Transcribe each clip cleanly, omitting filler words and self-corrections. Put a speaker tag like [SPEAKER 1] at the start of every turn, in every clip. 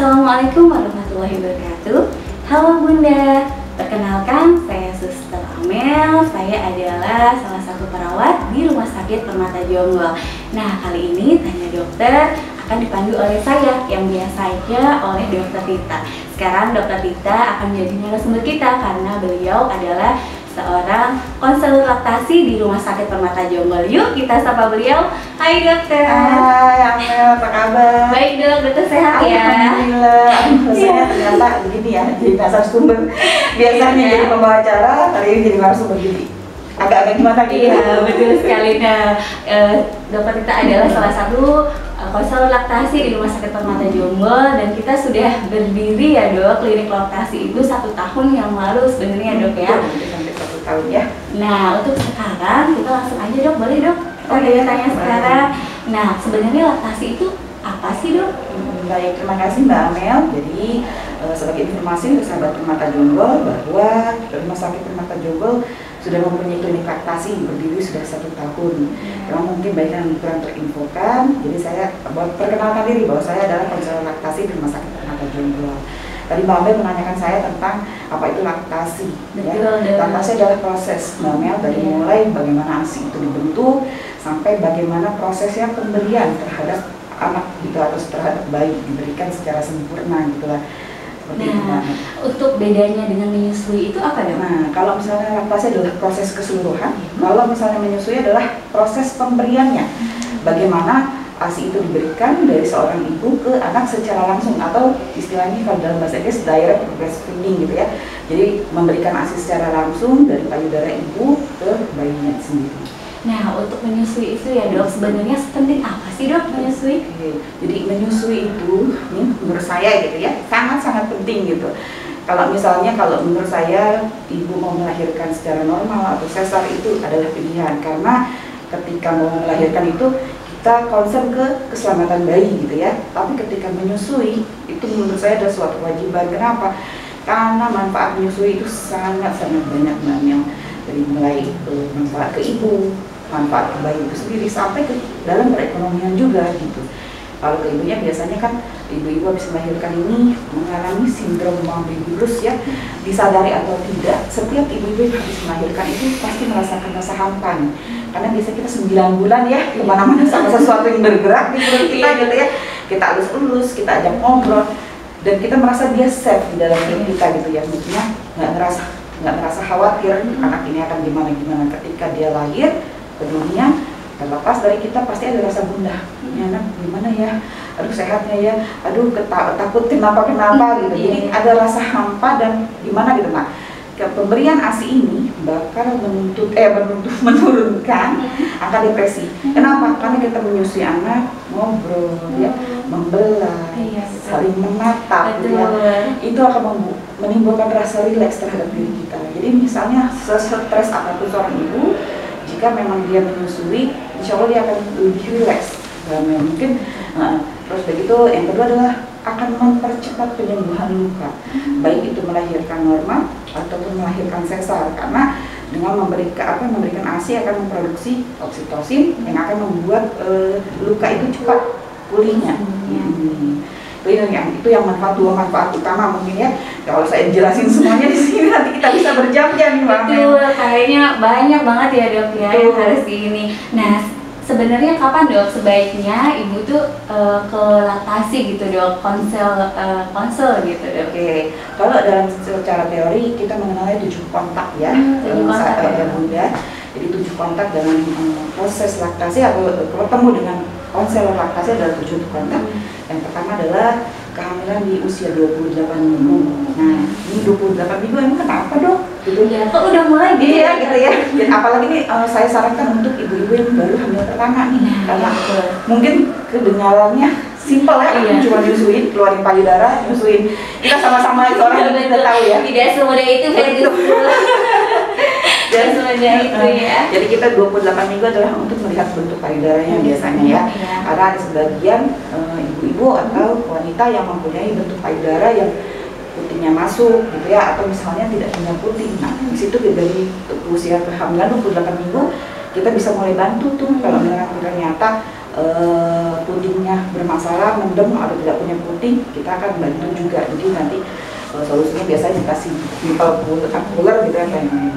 [SPEAKER 1] Assalamualaikum warahmatullahi wabarakatuh. Halo Bunda, perkenalkan saya Suster Amel. Saya adalah salah satu perawat di Rumah Sakit Permata Jonggol. Nah, kali ini Tanya Dokter akan dipandu oleh saya yang biasanya oleh Dokter Tita. Sekarang Dokter Tita akan menjadi narasumber kita karena beliau adalah seorang konselor laktasi di Rumah Sakit Permata Jonggol. Yuk kita sapa beliau. Hai dokter.
[SPEAKER 2] Hai Amel, apa kabar?
[SPEAKER 1] Baik dok, dokter sehat ya?
[SPEAKER 2] Alhamdulillah. Saya ternyata begini ya, jadi narasumber. Biasanya jadi pembawa acara, hari ini jadi narasumber gini. Agak-agak gimana gitu?
[SPEAKER 1] Iya betul sekali. Nah, dokter Tita adalah salah satu konselor laktasi di Rumah Sakit Permata Jonggol dan kita sudah berdiri ya dok, klinik laktasi itu 1 tahun yang lalu sebenarnya dok ya.
[SPEAKER 2] Sampai 1 tahun ya.
[SPEAKER 1] Nah untuk sekarang kita langsung aja dok, boleh dok? Tanya sekarang. Nah sebenarnya laktasi itu apa sih dok?
[SPEAKER 2] Baik, terima kasih Mbak Amel. Jadi sebagai informasi untuk sahabat Permata Jonggol bahwa Rumah Sakit Permata Jonggol sudah mempunyai klinik laktasi berdiri sudah 1 tahun. Memang mungkin banyak yang kurang terinfokan. Jadi saya perkenalkan diri bahwa saya adalah konselor laktasi di Rumah Sakit Permata Jonggol. Tadi Mbak Amel menanyakan saya tentang apa itu laktasi.
[SPEAKER 1] Betul,
[SPEAKER 2] Ya. Laktasi adalah proses Mbak Amel dari mulai bagaimana ASI itu dibentuk sampai bagaimana prosesnya pemberian terhadap anak gitu atau terhadap bayi diberikan secara sempurna gitulah.
[SPEAKER 1] Nah, untuk bedanya dengan menyusui itu apa dok?
[SPEAKER 2] Nah, kalau misalnya laktasi adalah proses keseluruhan, kalau misalnya menyusui adalah proses pemberiannya. Bagaimana ASI itu diberikan dari seorang ibu ke anak secara langsung atau istilahnya kalau dalam bahasa Inggris direct breastfeeding gitu ya. Jadi memberikan ASI secara langsung dari payudara ibu ke bayinya sendiri.
[SPEAKER 1] Nah, untuk menyusui itu ya dok, sebenarnya penting apa sih dok menyusui?
[SPEAKER 2] Oke. Jadi menyusui itu, nih, menurut saya gitu ya, sangat-sangat penting gitu. Kalau misalnya kalau menurut saya ibu mau melahirkan secara normal atau sesar itu adalah pilihan karena ketika mau melahirkan itu kita concern ke keselamatan bayi gitu ya. Tapi ketika menyusui itu menurut saya adalah suatu kewajiban. Kenapa? Karena manfaat menyusui itu sangat-sangat banyak banyak dari mulai manfaat ke ibu, manfaat bayi itu sendiri sampai ke dalam perekonomian juga gitu. Kalau ke ibunya biasanya kan ibu-ibu habis melahirkan ini mengalami sindrom baby blues ya, disadari atau tidak, setiap ibu-ibu yang habis melahirkan itu pasti merasakan rasa hampa nih. Karena biasa kita 9 bulan ya kemana-mana sama sesuatu yang bergerak di perut kita gitu ya, kita elus-elus, kita ajak ngobrol dan kita merasa dia safe di dalam diri kita gitu ya, maksudnya nggak ngerasa khawatir anak ini akan gimana ketika dia lahir ke dunia. Terlepas dari kita pasti ada rasa gundah, ini anak gimana ya, aduh sehatnya ya, aduh takut kenapa gitu. Jadi ada rasa hampa dan gimana gitu. Nah, pemberian ASI ini bakal menurunkan angka depresi. Kenapa? Karena kita menyusui anak, ngobrol ya, membelah, saling menatap ya. Itu akan menimbulkan rasa rileks terhadap diri kita. Jadi misalnya stres apapun seorang ibu, jika memang dia menyusui, insya Allah dia akan lebih rileks. Mungkin terus begitu. Yang kedua adalah akan mempercepat penyembuhan luka, baik itu melahirkan normal ataupun melahirkan sesar, karena dengan memberikan ASI akan memproduksi oksitosin yang akan membuat luka itu cepat pulihnya. Itu yang dua manfaat utama mungkin ya. Kalau saya jelasin semuanya di sini nanti kita bisa berjam-jam nih Mbak.
[SPEAKER 1] Betul, kayaknya banyak banget ya dok ya yang harus di ini. Nah, sebenarnya kapan dok sebaiknya ibu tuh ke laktasi gitu dok, konsel gitu dok?
[SPEAKER 2] Oke, kalau dalam secara teori kita mengenalnya 7 kontak ya,
[SPEAKER 1] 7 kontak ya
[SPEAKER 2] Bunda. Jadi 7 kontak dalam proses laktasi atau ketemu dengan konselor laktasi adalah 7 kontak. Yang pertama adalah kehamilan di usia 28 minggu. Nah, ini 28 minggu emang kenapa dok? Gitu
[SPEAKER 1] ya, kok udah mulai gitu
[SPEAKER 2] ya? Gitu ya. Dan apalagi nih saya sarankan untuk ibu-ibu yang baru hamil pertama nih, karena mungkin kedengarannya simpel ya, cuma nyusuin, keluarin payudara, nyusuin. Kita sama-sama orang yang udah tahu ya.
[SPEAKER 1] Tidak semudah itu dan semudah itu ya.
[SPEAKER 2] Jadi kita 28 minggu adalah untuk melihat bentuk payudaranya biasanya ya. Karena ada sebagian ibu-ibu atau wanita yang mempunyai bentuk payudara yang putihnya masuk gitu ya, atau misalnya tidak punya putih. Nah, di situ dari usia kehamilan 28 minggu kita bisa mulai bantu tuh kalau ternyata pudingnya misalnya bermasalah, mendem atau tidak punya puting, kita akan bantu juga. Jadi nanti solusinya biasanya dikasih nipple puller gitu ya kayak ini.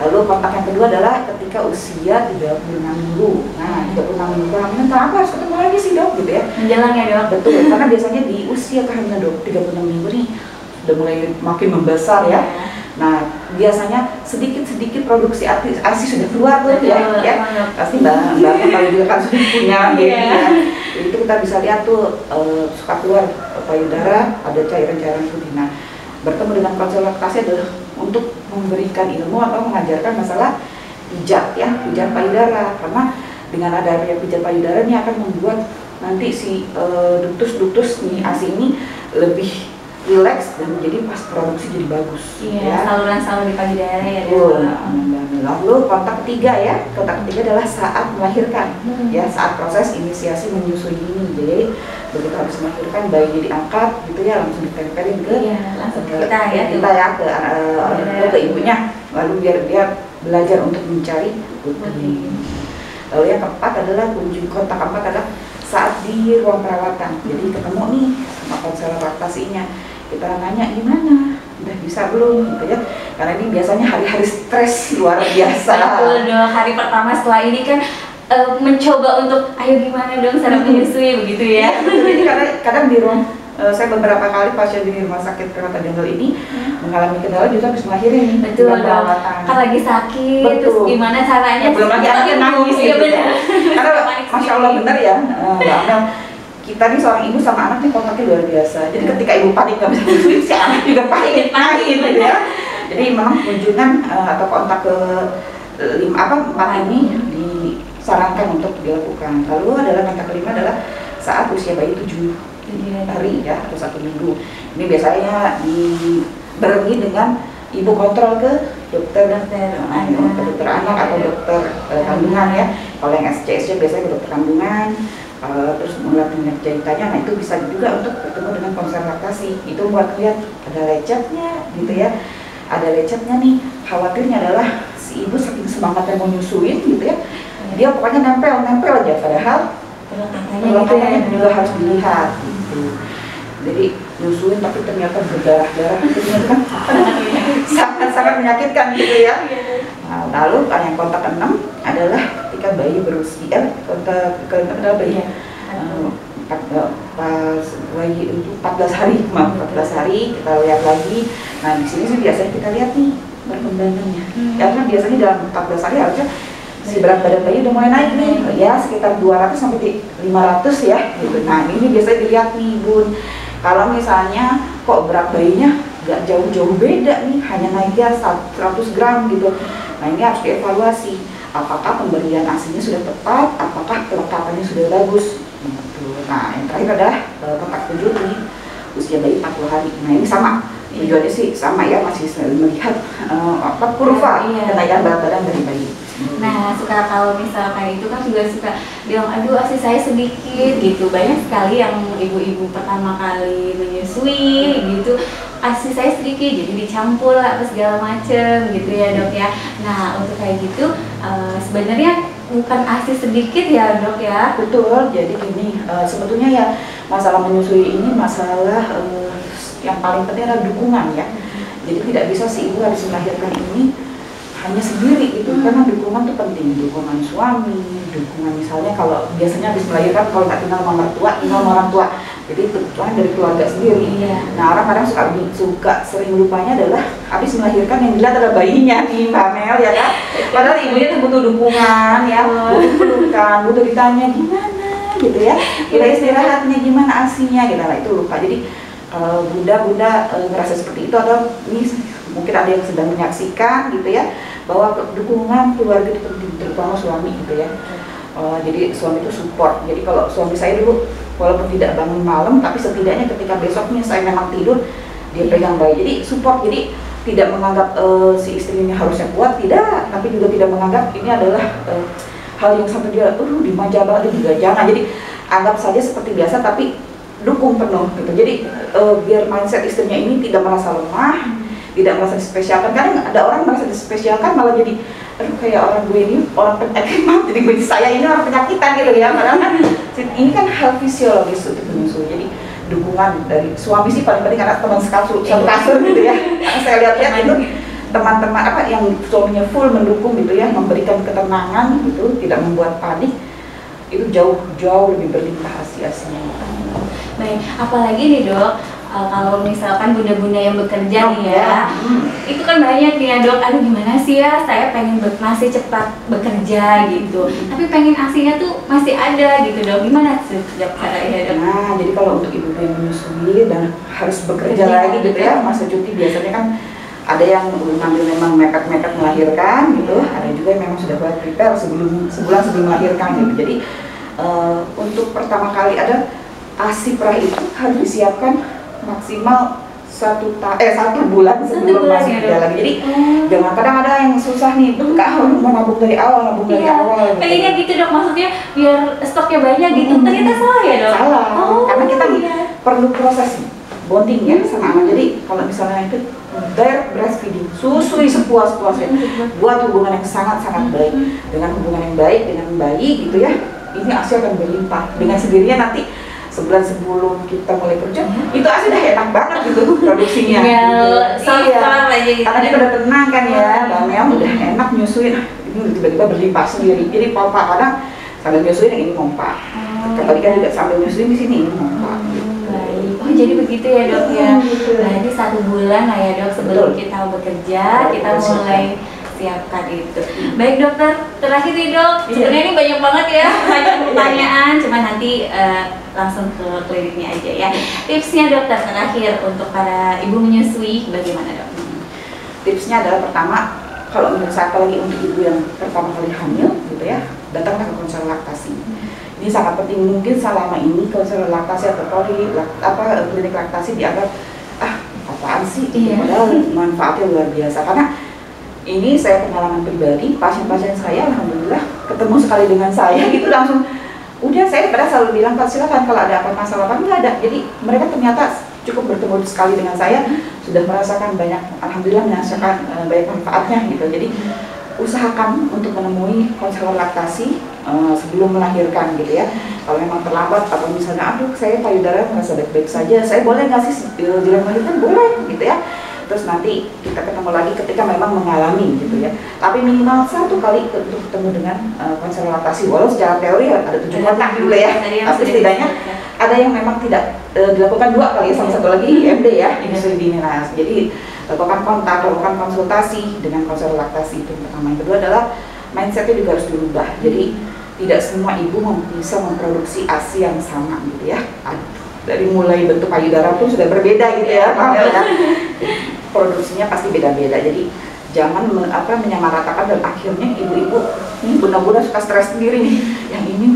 [SPEAKER 2] Lalu kontak yang kedua adalah ketika usia 36 minggu. Nah, 36 minggu kehamilan, kenapa harus ketemu lagi sih dok gitu ya?
[SPEAKER 1] Menjelang ya dok?
[SPEAKER 2] Betul, karena biasanya di usia kehamilan dok 36 minggu nih udah mulai makin membesar ya. Nah, biasanya sedikit-sedikit produksi ASI sudah keluar tuh ya. Pasti mbak kalau juga kan sudah punya baby ya. Itu kita bisa lihat tuh suka keluar payudara, ada cairan-cairan putih. Nah, bertemu dengan konselor laktasi adalah untuk memberikan ilmu atau mengajarkan masalah pijat ya, pijat payudara. Karena dengan adanya pijat payudara ini akan membuat nanti si ductus nih ASI ini lebih rileks dan jadi pas produksi jadi bagus.
[SPEAKER 1] Iya,
[SPEAKER 2] ya.
[SPEAKER 1] saluran-saluran di payudara ya.
[SPEAKER 2] Lalu kontak ketiga ya, kontak ketiga adalah saat melahirkan, ya saat proses inisiasi menyusui ini. Jadi begitu habis melahirkan bayi diangkat gitu ya, langsung ditempelin ke
[SPEAKER 1] langsung kita
[SPEAKER 2] ke ibunya, lalu biar dia belajar untuk mencari putih. Lalu yang keempat adalah kontak keempat adalah saat di ruang perawatan. Jadi ketemu nih sama konselor laktasinya, kita nanya gimana, udah bisa belum gitu ya, karena ini biasanya hari-hari stres luar biasa.
[SPEAKER 1] Betul dong, hari pertama setelah ini kan mencoba untuk ayo gimana dong cara menyusui begitu ya.
[SPEAKER 2] Jadi kadang di ruang saya beberapa kali pasien di rumah sakit Permata Jungle ini mengalami kendala juga habis melahirkan.
[SPEAKER 1] Betul dong, kan lagi sakit.
[SPEAKER 2] Betul.
[SPEAKER 1] Terus gimana caranya,
[SPEAKER 2] belum lagi anaknya nangis
[SPEAKER 1] gitu.
[SPEAKER 2] Benar. Karena Masya Allah benar ya Mbak Amel, kita nih seorang ibu sama anak nih kontaknya luar biasa. Jadi ketika ibu panik nggak bisa menyusui, si anak juga panik gitu ya. Jadi memang kunjungan atau kontak ke 4 ini disarankan untuk dilakukan. Lalu adalah kontak kelima adalah saat usia bayi 7 hari ya atau 1 minggu. Ini biasanya dibarengi dengan ibu kontrol ke dokter anak atau dokter kandungan ya. Kalau yang SCSJ biasanya ke dokter kandungan, terus melihat minyak jahitannya. Nah itu bisa juga untuk bertemu dengan konselor laktasi. Itu buat lihat ada lecetnya gitu ya. Ada lecetnya nih. Khawatirnya adalah si ibu saking semangatnya mau nyusuin gitu ya. Dia pokoknya nempel aja, padahal katanya juga harus dilihat gitu. Jadi nyusuin tapi ternyata berdarah-darah itu kan sangat menyakitkan gitu ya. Nah, lalu yang kontak ke-6 adalah ketika bayi berusia kontak ke-6 adalah bayi pas bayi itu 14 hari kita lihat lagi. Nah di sini sih biasanya kita lihat nih perkembangannya. Karena biasanya dalam 14 hari harusnya si berat badan bayi udah mulai naik nih, ya sekitar 200 sampai 500 ya gitu. Nah ini biasanya dilihat nih Bun, kalau misalnya kok berat bayinya gak jauh-jauh beda nih, hanya naiknya 100 gram gitu. Nah ini harus dievaluasi, apakah pemberian ASINya sudah tepat, apakah kelekatannya sudah bagus gitu. Nah yang terakhir adalah kontak 7 nih, usia bayi 40 hari. Nah ini sama, tujuannya sih sama ya, masih melihat kurva kenaikan berat badan dari bayi.
[SPEAKER 1] Nah, suka kalau misalkan itu kan juga suka bilang, aduh ASI saya sedikit gitu. Banyak sekali yang ibu-ibu pertama kali menyusui gitu, ASI saya sedikit, jadi dicampur lah apa segala macem gitu ya dok ya. Nah, untuk kayak gitu sebenarnya bukan ASI sedikit ya dok ya?
[SPEAKER 2] Betul, jadi gini, sebetulnya ya masalah menyusui ini masalah yang paling penting adalah dukungan ya. Jadi tidak bisa si ibu habis melahirkan ini hanya sendiri itu, karena dukungan itu penting, dukungan suami, dukungan misalnya kalau biasanya habis melahirkan kalau nggak tinggal sama mertua, tinggal sama orang tua, jadi dukungan dari keluarga sendiri. Nah orang kadang suka sering lupanya adalah habis melahirkan yang dilihat adalah bayinya nih Mbak Mel ya kan, padahal ibunya tuh butuh dukungan ya, butuh pelukan, butuh ditanya gimana gitu ya, kita istirahatnya gimana ASINya gitu. Nah itu lupa. Jadi bunda ngerasa seperti itu, atau ini mungkin ada yang sedang menyaksikan gitu ya, bahwa dukungan keluarga itu penting, terutama suami gitu ya. Jadi suami itu support. Jadi kalau suami saya dulu walaupun tidak bangun malam, tapi setidaknya ketika besoknya saya memang tidur, dia pegang bayi. Jadi support. Jadi tidak menganggap si istrinya harusnya kuat, tidak, tapi juga tidak menganggap ini adalah hal yang sampai dia dimanja banget, juga jangan. Jadi anggap saja seperti biasa, tapi dukung penuh gitu. Jadi biar mindset istrinya ini tidak merasa lemah, tidak merasa dispesialkan. Kadang ada orang merasa dispesialkan malah jadi kayak orang gue ini orang penyakit, jadi gue saya ini orang penyakitan gitu ya. Padahal kan si Ini kan hal fisiologis untuk menyusui. Jadi dukungan dari suami sih paling penting, karena teman satu kasur gitu ya. Karena saya lihat-lihat itu teman-teman yang suaminya full mendukung gitu ya, memberikan ketenangan gitu, tidak membuat panik, itu jauh lebih berlimpah hasilnya.
[SPEAKER 1] Baik, apalagi nih dok, kalau misalkan bunda-bunda yang bekerja nih ya, itu kan banyak nih ya dok, aduh gimana sih ya, saya pengen masih cepat bekerja gitu, tapi pengen asinya tuh masih ada gitu dok, gimana sih dok caranya dok?
[SPEAKER 2] Nah, jadi kalau untuk ibu yang menyusui dan harus bekerja lagi gitu ya, masa cuti biasanya kan ada yang ngambil memang mepet-mepet melahirkan gitu, ada juga yang memang sudah buat prepare sebulan sebelum melahirkan gitu. Jadi untuk pertama kali ada ASI pra itu harus disiapkan maksimal 1 bulan sebelum masuk ke dalam. Jadi jangan, kadang ada yang susah nih, Kak harus menabung dari awal,
[SPEAKER 1] gitu. Pengennya gitu dok, maksudnya biar stoknya banyak gitu, ternyata salah ya dok?
[SPEAKER 2] Salah, karena kita perlu proses bonding ya sama anak. Jadi kalau misalnya itu direct breastfeeding, susui sepuas-puasnya, buat hubungan yang sangat-sangat baik. Dengan hubungan yang baik dengan bayi gitu ya, ini ASI akan berlimpah. Dengan sendirinya nanti sebulan sebelum kita mulai kerja, itu ASI udah enak banget gitu produksinya.
[SPEAKER 1] Iya,
[SPEAKER 2] karena kita udah tenang kan ya, Daniel udah enak nyusuin, ini tiba-tiba berlimpah sendiri. Jadi pompa kadang sambil nyusuin yang ini pompa, kebalikan juga sambil nyusuin di sini ini pompa.
[SPEAKER 1] Oh jadi begitu ya dok ya. Berarti 1 bulan lah ya dok sebelum kita bekerja, kita mulai siapkan itu. Baik dokter, terakhir nih dok, sebenarnya ini banyak banget ya, banyak pertanyaan, cuma nanti langsung ke kliniknya aja ya. Tipsnya dokter terakhir untuk para ibu menyusui bagaimana dok?
[SPEAKER 2] Tipsnya adalah pertama, kalau menurut saya apalagi untuk ibu yang pertama kali hamil gitu ya, datanglah ke konselor laktasi. Ini sangat penting. Mungkin selama ini konselor laktasi atau klinik laktasi dianggap apaan sih? Padahal manfaatnya luar biasa. Karena ini saya pengalaman pribadi, pasien-pasien saya alhamdulillah ketemu sekali dengan saya gitu langsung udah, saya pada selalu bilang Pak silakan kalau ada apa masalah apa, nggak ada. Jadi mereka ternyata cukup bertemu sekali dengan saya sudah merasakan banyak, alhamdulillah merasakan banyak manfaatnya gitu. Jadi usahakan untuk menemui konselor laktasi sebelum melahirkan gitu ya. Kalau memang terlambat atau misalnya aduh saya payudara merasa baik-baik saja, saya boleh nggak sih dilem melahirkan? Boleh gitu ya. Terus nanti kita ketemu lagi ketika memang mengalami gitu ya. Tapi minimal 1 kali untuk ketemu dengan konselor laktasi. Walau secara teori ada 7 kontak dulu ya, tapi setidaknya ada yang memang tidak dilakukan 2 kali, sama 1 lagi IMD ya, insulidinas. Jadi lakukan kontak, lakukan konsultasi dengan konselor laktasi, itu yang pertama. Yang kedua adalah mindsetnya juga harus dirubah. Jadi tidak semua ibu bisa memproduksi ASI yang sama gitu ya. Dari mulai bentuk payudara pun sudah berbeda gitu ya, ya. Produksinya pasti beda-beda. Jadi jangan menyamaratakan dan akhirnya ibu-ibu ini bunda-bunda suka stres sendiri nih. Yang ini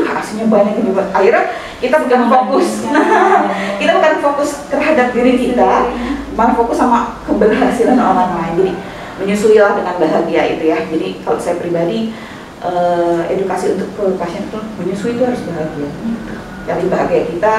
[SPEAKER 2] ASInya banyak ini. Akhirnya kita bukan fokus. Kita bukan fokus terhadap diri kita, malah fokus sama keberhasilan orang lain. Jadi menyusuilah dengan bahagia itu ya. Jadi kalau saya pribadi edukasi untuk pasien itu menyusui itu harus bahagia. Cari bahagia kita.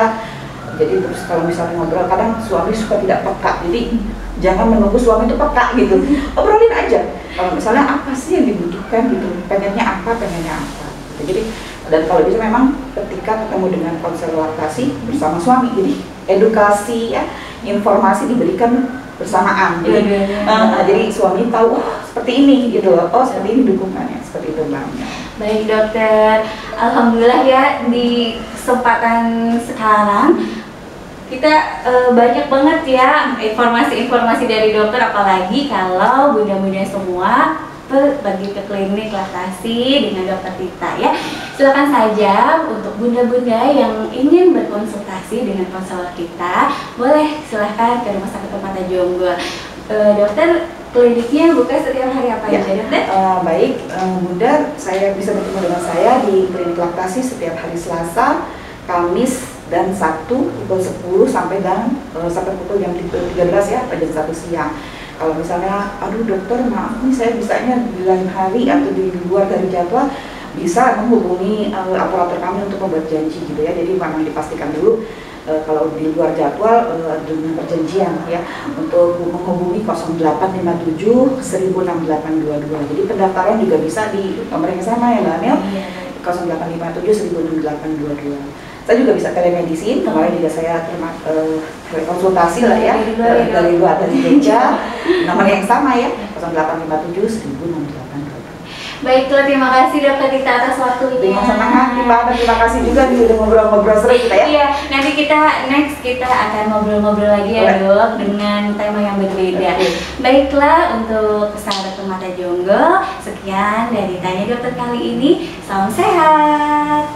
[SPEAKER 2] Jadi terus kalau misalnya ngobrol, kadang suami suka tidak peka. Jadi jangan menunggu suami itu peka gitu. Obrolin aja. Kalau misalnya apa sih yang dibutuhkan gitu, pengennya apa. Gitu. Jadi dan kalau bisa memang ketika ketemu dengan konselor laktasi bersama suami, jadi edukasi ya, informasi diberikan bersamaan. Jadi suami tahu seperti ini gitu loh. Oh seperti ini dukungannya, seperti itu Mbak.
[SPEAKER 1] Baik dokter, alhamdulillah ya di kesempatan sekarang kita banyak banget ya informasi-informasi dari dokter, apalagi kalau bunda-bunda semua pergi ke klinik laktasi dengan dokter Tita ya. Silakan saja untuk bunda-bunda yang ingin berkonsultasi dengan konselor kita, boleh silahkan ke Rumah Sakit Permata Jonggol. Dokter, kliniknya buka setiap hari apa aja dokter?
[SPEAKER 2] Baik, Bunda, saya bisa bertemu dengan saya di klinik laktasi setiap hari Selasa, Kamis, dan Sabtu pukul 10 sampai pukul jam 13 ya, pada jam 1 siang. Kalau misalnya, aduh dokter maaf nih saya bisanya di lain hari atau di luar dari jadwal, bisa menghubungi operator kami untuk membuat janji gitu ya. Jadi memang dipastikan dulu kalau di luar jadwal dengan perjanjian ya, untuk menghubungi 0857 106822. Jadi pendaftaran juga bisa di nomor yang sama ya Mbak Amel. 0857 106822. Saya juga bisa telemedicine, kemarin juga saya konsultasi lah ya dari luar dari Jogja, nomor yang sama ya 0857 106822.
[SPEAKER 1] Baiklah, terima kasih Dokter Dita atas waktunya.
[SPEAKER 2] Dengan senang hati Mbak, dan terima kasih juga nih udah ngobrol-ngobrol seru kita ya.
[SPEAKER 1] Iya, nanti kita akan ngobrol-ngobrol lagi ya Dok, dengan tema yang berbeda. Baiklah, untuk sahabat Permata Jonggol, sekian dari Tanya Dokter kali ini. Salam sehat.